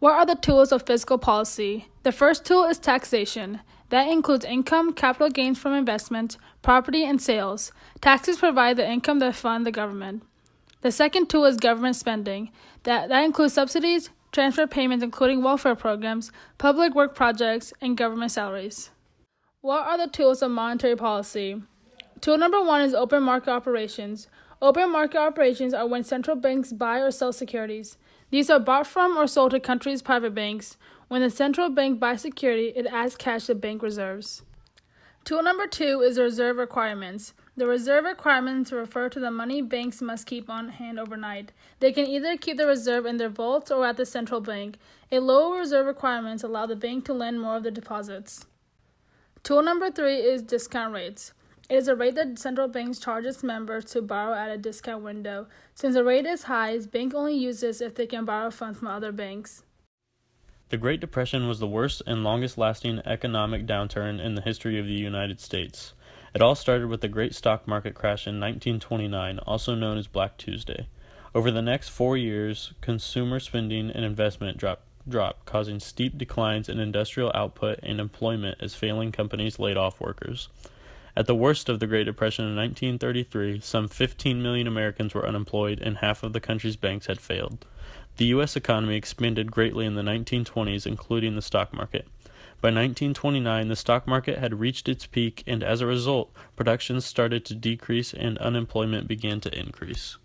What are the tools of fiscal policy? The first tool is taxation. That includes income, capital gains from investment, property, and sales. Taxes provide the income that fund the government. The second tool is government spending. That includes subsidies, transfer payments including welfare programs, public work projects, and government salaries. What are the tools of monetary policy? Tool number 1 is open market operations. Open market operations are when central banks buy or sell securities. These are bought from or sold to countries' private banks. When the central bank buys security, it adds cash to bank reserves. Tool number 2 is reserve requirements. The reserve requirements refer to the money banks must keep on hand overnight. They can either keep the reserve in their vaults or at the central bank. A lower reserve requirements allow the bank to lend more of the deposits. Tool number 3 is discount rates. It is a rate that central banks charge its members to borrow at a discount window. Since the rate is high, the bank only uses if they can borrow funds from other banks. The Great Depression was the worst and longest-lasting economic downturn in the history of the United States. It all started with the Great Stock Market Crash in 1929, also known as Black Tuesday. Over the next 4 years, consumer spending and investment dropped, causing steep declines in industrial output and employment as failing companies laid off workers. At the worst of the Great Depression in 1933, some 15 million Americans were unemployed and half of the country's banks had failed. The U.S. economy expanded greatly in the 1920s, including the stock market. By 1929, the stock market had reached its peak, and as a result, production started to decrease and unemployment began to increase.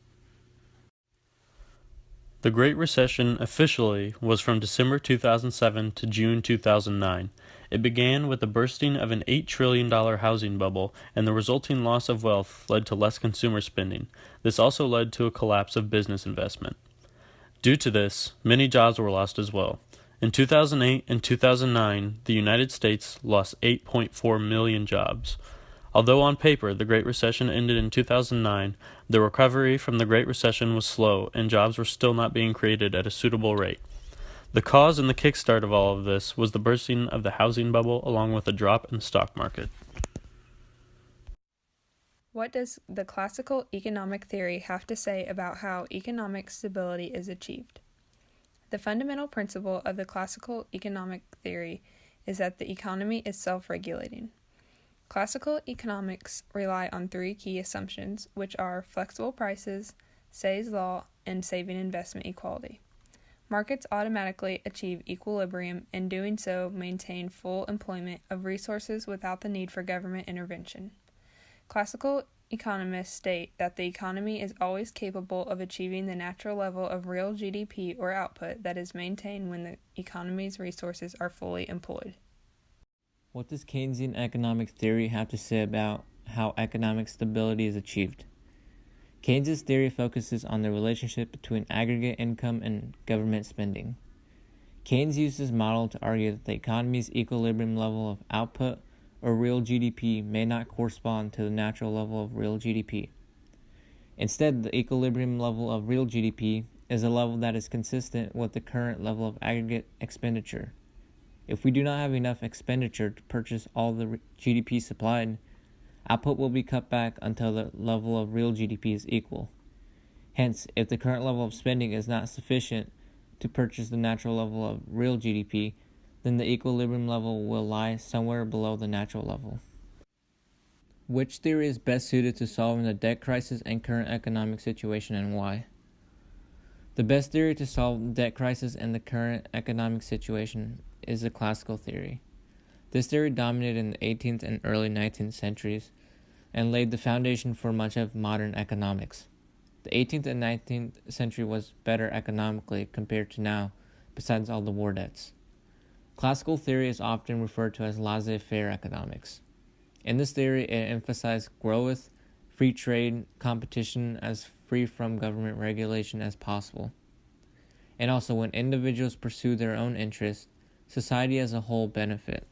The Great Recession officially was from December 2007 to June 2009. It began with the bursting of an $8 trillion housing bubble, and the resulting loss of wealth led to less consumer spending. This also led to a collapse of business investment. Due to this, many jobs were lost as well. In 2008 and 2009, the United States lost 8.4 million jobs. Although on paper the Great Recession ended in 2009, the recovery from the Great Recession was slow and jobs were still not being created at a suitable rate. The cause and the kickstart of all of this was the bursting of the housing bubble along with a drop in the stock market. What does the classical economic theory have to say about how economic stability is achieved? The fundamental principle of the classical economic theory is that the economy is self-regulating. Classical economics rely on 3 key assumptions, which are flexible prices, Say's law, and saving investment equality. Markets automatically achieve equilibrium and doing so maintain full employment of resources without the need for government intervention. Classical economists state that the economy is always capable of achieving the natural level of real GDP or output that is maintained when the economy's resources are fully employed. What does Keynesian economic theory have to say about how economic stability is achieved? Keynes' theory focuses on the relationship between aggregate income and government spending. Keynes used this model to argue that the economy's equilibrium level of output or real GDP may not correspond to the natural level of real GDP. Instead, the equilibrium level of real GDP is a level that is consistent with the current level of aggregate expenditure. If we do not have enough expenditure to purchase all the GDP supplied, output will be cut back until the level of real GDP is equal. Hence, if the current level of spending is not sufficient to purchase the natural level of real GDP, then the equilibrium level will lie somewhere below the natural level. Which theory is best suited to solving the debt crisis and current economic situation, and why? The best theory to solve the debt crisis and the current economic situation is the classical theory. This theory dominated in the 18th and early 19th centuries and laid the foundation for much of modern economics. The 18th and 19th century was better economically compared to now, besides all the war debts. Classical theory is often referred to as laissez-faire economics. In this theory, it emphasized growth, free trade, competition as free from government regulation as possible. And also, when individuals pursue their own interests, society as a whole benefit.